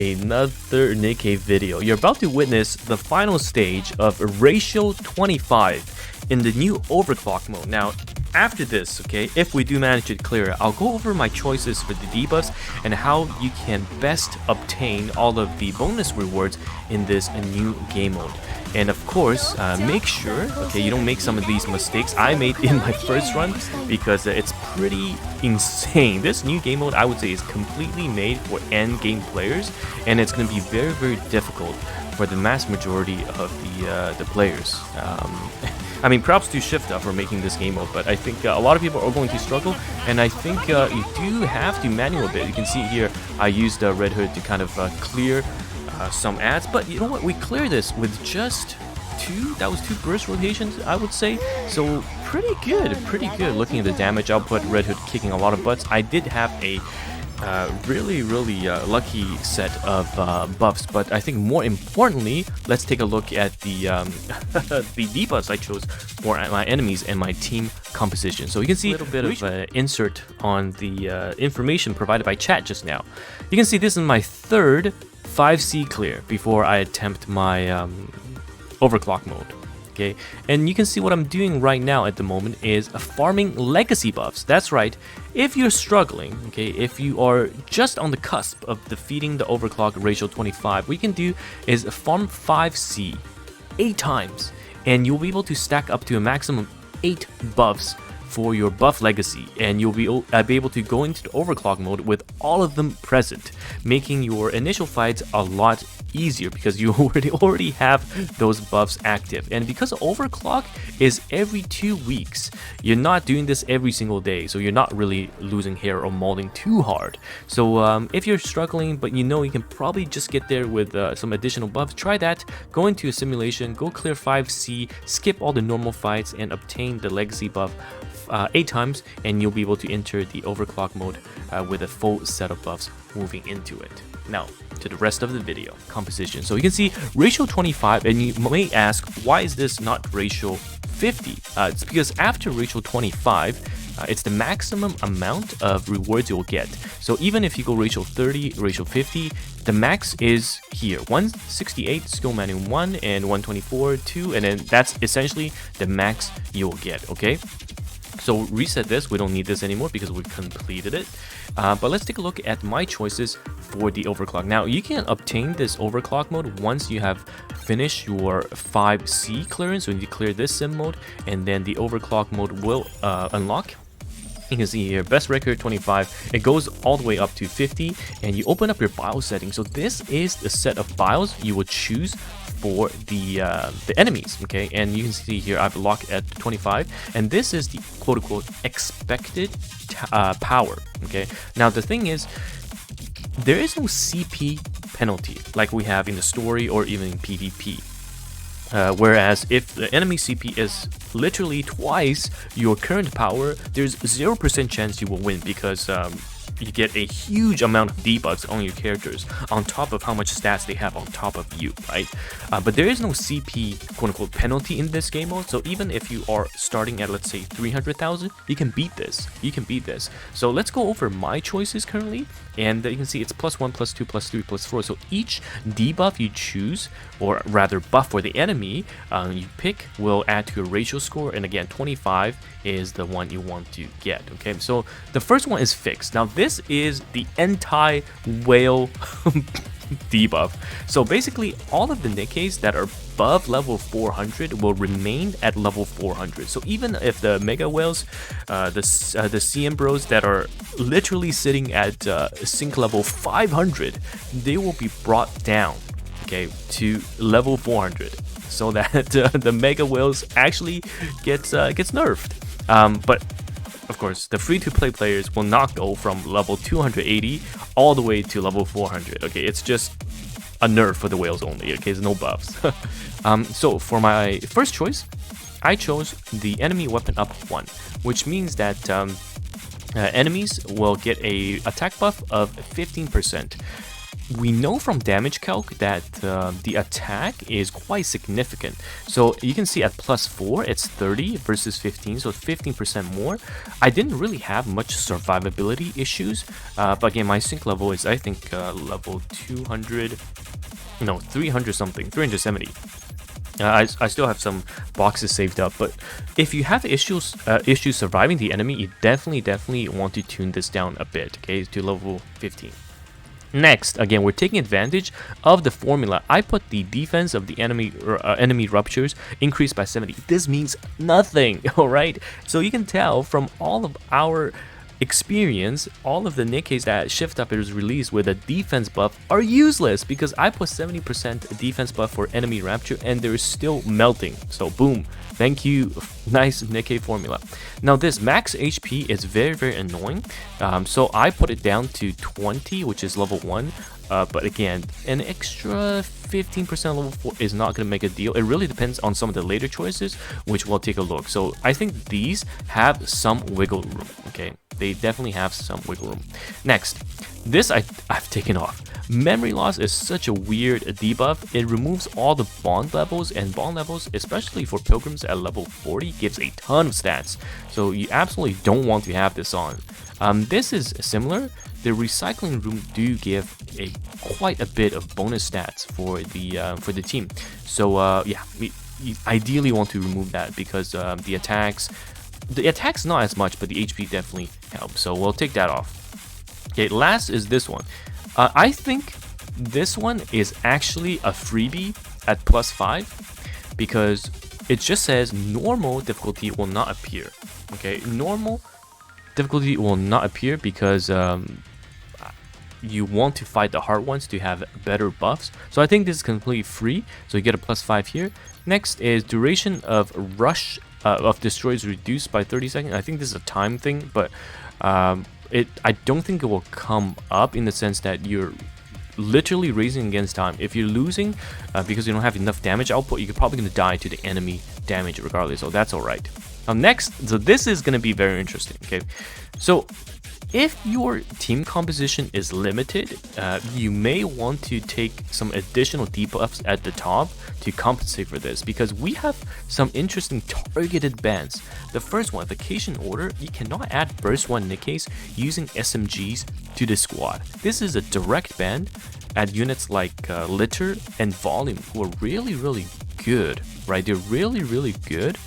Another NIKKE video. You're about to witness the final stage of Ratio 25 in the new Overclock mode. Now, after this, okay, if we do manage to clear it, I'll go over my choices for the debuffs and how you can best obtain all of the bonus rewards in this new game mode. And of course, make sure, okay, you don't make some of these mistakes I made in my first run, because it's pretty insane. This new game mode, I would say, is completely made for end game players, and it's going to be very, very difficult for the mass majority of the players. I mean, props to Shifta for making this game mode, but I think a lot of people are going to struggle, and I think you do have to manual a bit. You can see here, I used Red Hood to kind of clear some ads, but you know what, we clear this with just two burst rotations, I would say. So pretty good looking at the damage output. Red Hood kicking a lot of butts. I did have a really lucky set of buffs, but I think more importantly, let's take a look at the the debuffs I chose for my enemies and my team composition. So you can see a little bit of insert on the information provided by chat just now. You can see this is my third 5C clear before I attempt my Overclock mode. Okay, and you can see what I'm doing right now at the moment is farming legacy buffs. That's right. If you're struggling, okay, if you are just on the cusp of defeating the Overclock Ratio 25, what you can do is farm 5C 8 times, and you'll be able to stack up to a maximum 8 buffs for your buff legacy, and you'll be able to go into the Overclock mode with all of them present, making your initial fights a lot easier because you already have those buffs active. And because Overclock is every 2 weeks, you're not doing this every single day, so you're not really losing hair or molding too hard. So if you're struggling but you know you can probably just get there with some additional buffs, try that. Go into a simulation, go clear 5C, skip all the normal fights, and obtain the legacy buff 8 times, and you'll be able to enter the Overclock mode with a full set of buffs moving into it. Now, to the rest of the video composition. So you can see Ratio 25, and you may ask, why is this not Ratio 50? It's because after Ratio 25, it's the maximum amount of rewards you'll get. So even if you go Ratio 30, Ratio 50, the max is here, 168 skill manual 1 and 124 2, and then that's essentially the max you'll get. Okay, so reset this. We don't need this anymore because we completed it. But let's take a look at my choices for the Overclock. Now, you can obtain this Overclock mode once you have finished your 5C clearance. So you clear this sim mode, and then the Overclock mode will unlock. You can see here, best record 25. It goes all the way up to 50, and you open up your BIOS settings. So this is the set of BIOS you would choose for the enemies, okay? And you can see here I've locked at 25, and this is the quote-unquote expected power, okay? Now the thing is, there is no CP penalty like we have in the story or even in PvP. Whereas if the enemy CP is literally twice your current power, there's 0% chance you will win, because you get a huge amount of debuffs on your characters on top of how much stats they have on top of you, right? But there is no CP quote-unquote penalty in this game mode, so even if you are starting at, let's say, 300,000, you can beat this. So let's go over my choices currently, and you can see it's +1, +2, +3, +4. So each debuff you choose, or rather buff for the enemy you pick, will add to your ratio score, and again 25 is the one you want to get. Okay, so the first one is fixed. Now this is the anti-whale debuff. So basically all of the NIKKEs that are above level 400 will remain at level 400. So even if the mega whales, the CM bros that are literally sitting at sync level 500, they will be brought down, okay, to level 400, so that the mega whales actually gets nerfed. But of course, the free-to-play players will not go from level 280 all the way to level 400. Okay, it's just a nerf for the whales only. Okay, there's no buffs. So for my first choice, I chose the enemy weapon up 1, which means that enemies will get a attack buff of 15%. we know from damage calc that the attack is quite significant. So you can see at +4, it's 30 versus 15, so 15% more. I didn't really have much survivability issues, but again, my sync level is, I think, level 200, no, 300 something, 370. I still have some boxes saved up, but if you have issues surviving the enemy, you definitely want to tune this down a bit, okay, to level 15. Next, again, we're taking advantage of the formula. I put the defense of the enemy ruptures increased by 70. This means nothing, all right? So you can tell from all of our experience, all of the NIKKEs that Shift Up is released with a defense buff are useless because I put 70% defense buff for enemy rapture and they're still melting. So boom, thank you, nice NIKKE formula. Now this max HP is very annoying, so I put it down to 20, which is level 1. But again, an extra 15% level 4 is not going to make a deal. It really depends on some of the later choices, which we'll take a look. So I think these have some wiggle room, okay? They definitely have some wiggle room. Next, this I've taken off. Memory loss is such a weird debuff. It removes all the bond levels, and bond levels, especially for pilgrims at level 40, gives a ton of stats. So you absolutely don't want to have this on. This is similar. The recycling room do give quite a bit of bonus stats for the team. So yeah, we ideally want to remove that because the attacks not as much, but the HP definitely helps. So we'll take that off. Okay, last is this one. I think this one is actually a freebie at +5 because it just says normal difficulty will not appear. Okay, normal difficulty will not appear because you want to fight the hard ones to have better buffs. So I think this is completely free, so you get a +5 here. Next is duration of rush of destroy is reduced by 30 seconds. I think this is a time thing, but I don't think it will come up in the sense that you're literally racing against time. If you're losing because you don't have enough damage output, you're probably going to die to the enemy damage regardless, so that's alright. Now next, so this is going to be very interesting, okay? So if your team composition is limited, you may want to take some additional debuffs at the top to compensate for this, because we have some interesting targeted bans. The first one, Vacation Order, you cannot add Burst 1 NIKKEs using SMGs to the squad. This is a direct ban at units like Litter and Volume, who are really good, right? They're really good.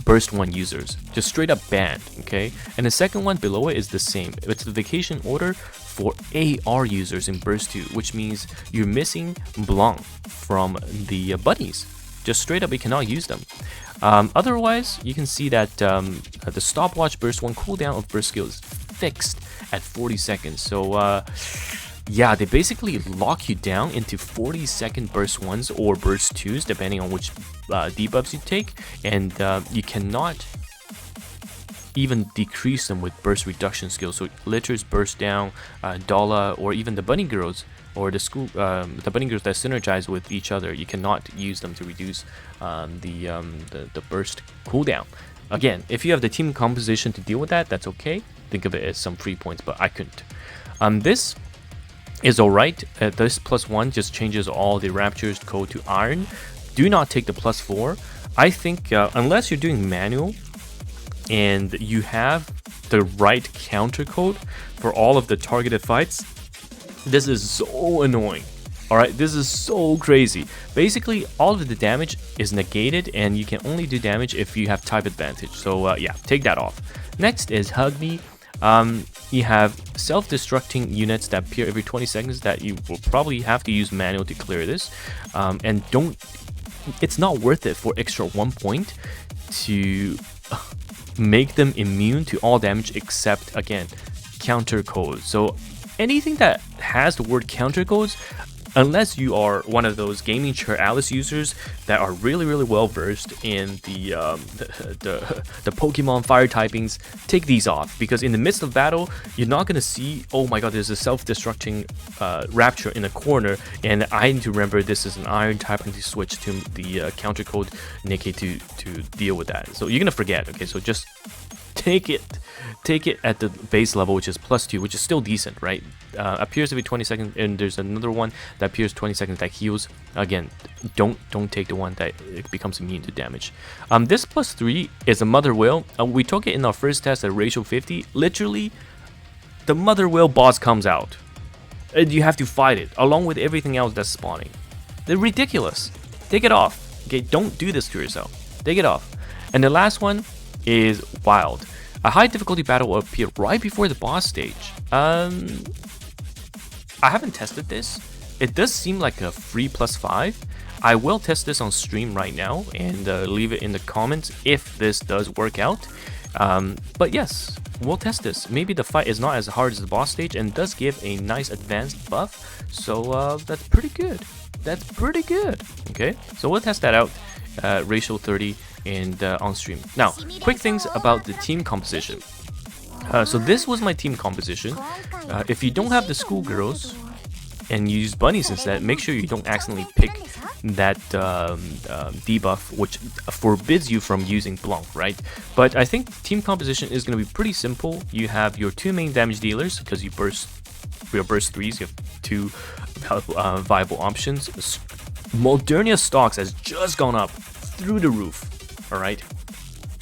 Burst 1 users, just straight up banned, okay? And the second one below it is the same. It's the Vacation Order for AR users in Burst 2, which means you're missing Blanc from the bunnies. Just straight up, you cannot use them. Otherwise, you can see that the stopwatch Burst 1 cooldown of Burst skill is fixed at 40 seconds. So yeah, they basically lock you down into 40-second burst 1s or burst 2s depending on which debuffs you take, and you cannot even decrease them with burst reduction skills. So Litter's burst down, Dala, or even the bunny girls or the bunny girls that synergize with each other, you cannot use them to reduce the burst cooldown. Again, if you have the team composition to deal with that, that's okay. Think of it as some free points, but I couldn't. This is alright. This +1 just changes all the raptures code to iron. Do not take the +4. I think unless you're doing manual and you have the right counter code for all of the targeted fights, this is so annoying. Alright, this is so crazy. Basically, all of the damage is negated and you can only do damage if you have type advantage. So yeah, take that off. Next is Hug Me. You have self-destructing units that appear every 20 seconds that you will probably have to use manual to clear this. And it's not worth it for extra 1 point to make them immune to all damage except, again, counter codes. So anything that has the word counter codes, unless you are one of those gaming chair Alice users that are really well versed in the Pokemon fire typings, take these off, because in the midst of battle you're not gonna see, oh my god, there's a self-destructing rapture in a corner and I need to remember this is an iron type, I need to switch to the counter code NIKKE to deal with that. So you're gonna forget. Okay, so just take it at the base level, which is +2, which is still decent, right? Appears to be 20 seconds, and there's another one that appears 20 seconds that heals. Again, don't take the one that it becomes immune to damage. This +3 is a mother whale. We took it in our first test at ratio 50. Literally, the mother whale boss comes out, and you have to fight it along with everything else that's spawning. They're ridiculous. Take it off. Okay, don't do this to yourself. Take it off. And the last one is wild. A high difficulty battle will appear right before the boss stage. I haven't tested this. It does seem like a free +5. I will test this on stream right now and leave it in the comments if this does work out. But yes, we'll test this. Maybe the fight is not as hard as the boss stage and does give a nice advanced buff. So that's pretty good. That's pretty good. Okay, so we'll test that out. Ratio 30 and on stream. Now, quick things about the team composition. So this was my team composition. If you don't have the schoolgirls and you use bunnies instead, make sure you don't accidentally pick that debuff, which forbids you from using Blanc, right? But I think team composition is going to be pretty simple. You have your 2 main damage dealers because you burst for your burst 3s. You have 2 viable options. Modernia stocks has just gone up through the roof. All right,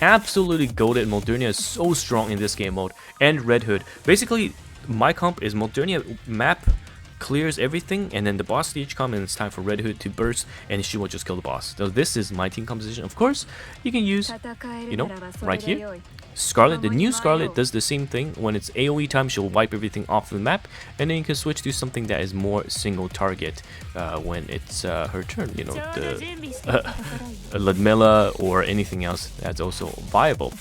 absolutely goated. Modernia is so strong in this game mode. And Red Hood. Basically, my comp is Modernia map clears everything, and then the boss stage comes, and it's time for Red Hood to burst, and she will just kill the boss. So this is my team composition. Of course, you can use, you know, right here, Scarlet. The new Scarlet does the same thing. When it's AoE time, she'll wipe everything off the map, and then you can switch to something that is more single target when it's her turn. You know, the Ludmilla or anything else that's also viable.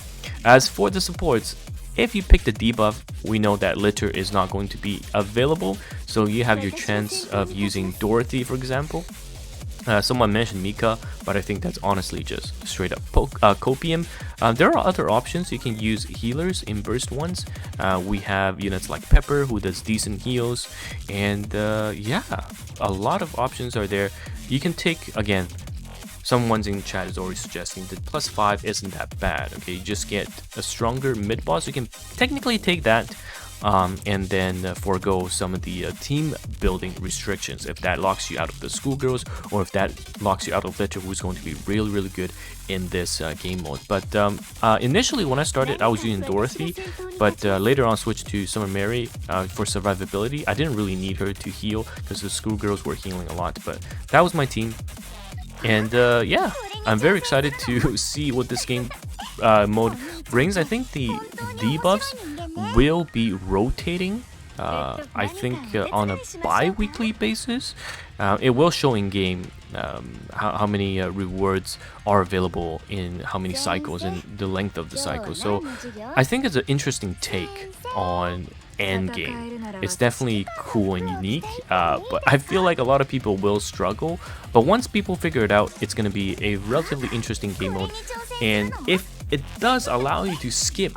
As for the supports, if you pick the debuff, we know that Litter is not going to be available, so you have your chance of using Dorothy, for example. Someone mentioned Mika, but I think that's honestly just straight up copium. There are other options. You can use healers in burst ones. We have units like Pepper, who does decent heals, and yeah, a lot of options are there. You can take, again, someone's in chat is already suggesting that +5 isn't that bad. Okay, you just get a stronger mid boss. You can technically take that and then forego some of the team building restrictions if that locks you out of the schoolgirls, or if that locks you out of Litter, who's going to be really good in this game mode. But initially when I started, I was using Dorothy, but later on switched to Summer Mary for survivability. I didn't really need her to heal because the schoolgirls were healing a lot, but that was my team. And yeah, I'm very excited to see what this game mode brings. I think the debuffs will be rotating, I think on a bi-weekly basis. It will show in game how many rewards are available in how many cycles and the length of the cycle. So I think it's an interesting take on endgame. It's definitely cool and unique, but I feel like a lot of people will struggle. But once people figure it out, it's going to be a relatively interesting game mode. And if it does allow you to skip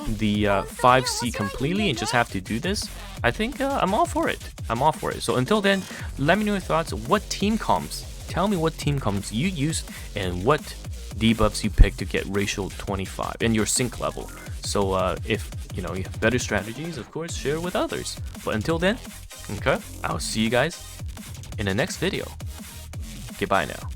the 5C completely and just have to do this, I think I'm all for it. I'm all for it. So until then, let me know your thoughts. What team comps? Tell me what team comps you used and what debuffs you picked to get ratio 25 and your sync level. So if you know you have better strategies, of course, share with others. But until then, okay, I'll see you guys in the next video. Goodbye now.